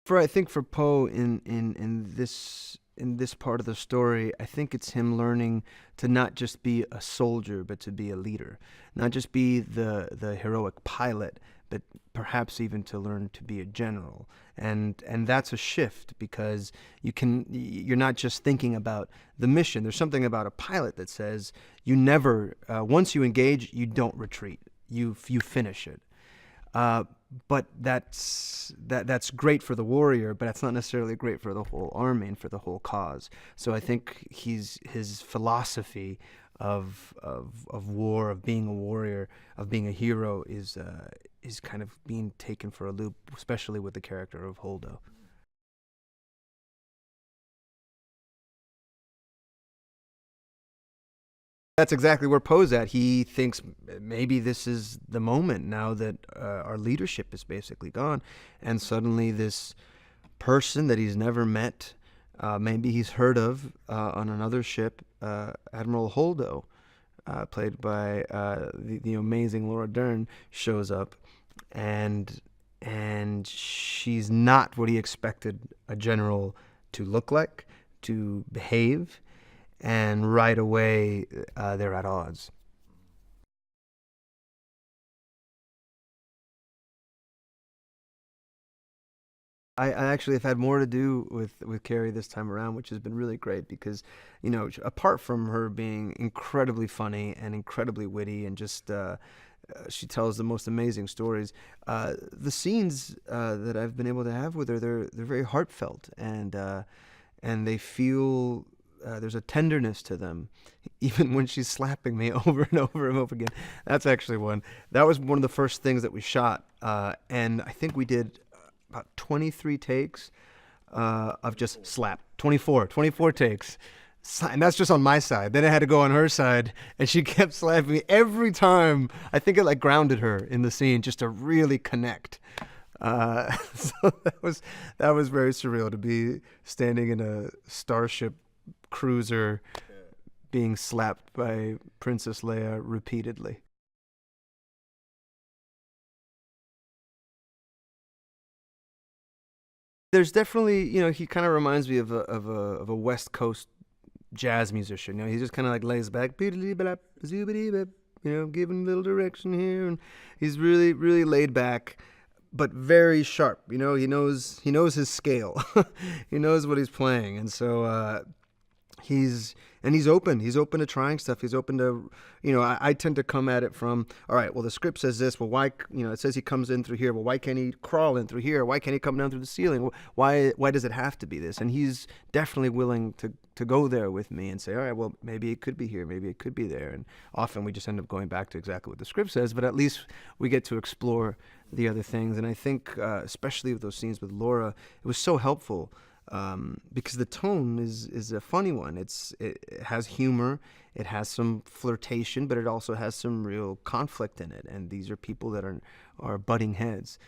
I think for Poe in this part of the story, I think it's him learning to not just be a soldier, but to be a leader, not just be the heroic pilot, but perhaps even to learn to be a general. And that's a shift because you're not just thinking about the mission. There's something about a pilot that says you never once you engage, you don't retreat. You finish it. Uh, but that's great for the warrior, but that's not necessarily great for the whole army and for the whole cause. So I think his philosophy of war, of being a warrior, of being a hero is kind of being taken for a loop, especially with the character of Holdo. That's exactly where Poe's at. He thinks maybe this is the moment now that our leadership is basically gone, and suddenly this person that he's never met, maybe he's heard of on another ship, Admiral Holdo, played by the amazing Laura Dern, shows up, and she's not what he expected a general to look like, to behave, and right away they're at odds. I actually have had more to do with Carrie this time around, which has been really great because, apart from her being incredibly funny and incredibly witty and just she tells the most amazing stories. The scenes that I've been able to have with her, they're very heartfelt and they feel there's a tenderness to them, even when she's slapping me over and over and over again. That's actually one. That was one of the first things that we shot, and I think we did about 23 takes of just slap. 24 takes. And that's just on my side. Then I had to go on her side, and she kept slapping me every time. I think it like grounded her in the scene just to really connect. So that was very surreal to be standing in a starship cruiser being slapped by Princess Leia repeatedly. There's definitely, he kind of reminds me of a West Coast jazz musician. He just kind of like lays back, giving a little direction here, and he's really, really laid back, but very sharp. He knows his scale. He knows what he's playing, and so he's open. He's open to trying stuff. He's open to, I tend to come at it from, all right, well, the script says this. Well, why, it says he comes in through here. Well, why can't he crawl in through here? Why can't he come down through the ceiling? Why does it have to be this? And he's definitely willing to go there with me and say, all right, well, maybe it could be here. Maybe it could be there. And often we just end up going back to exactly what the script says, but at least we get to explore the other things. And I think, especially with those scenes with Laura, it was so helpful because the tone is a funny one. It has humor, it has some flirtation, but it also has some real conflict in it. And these are people that are butting heads.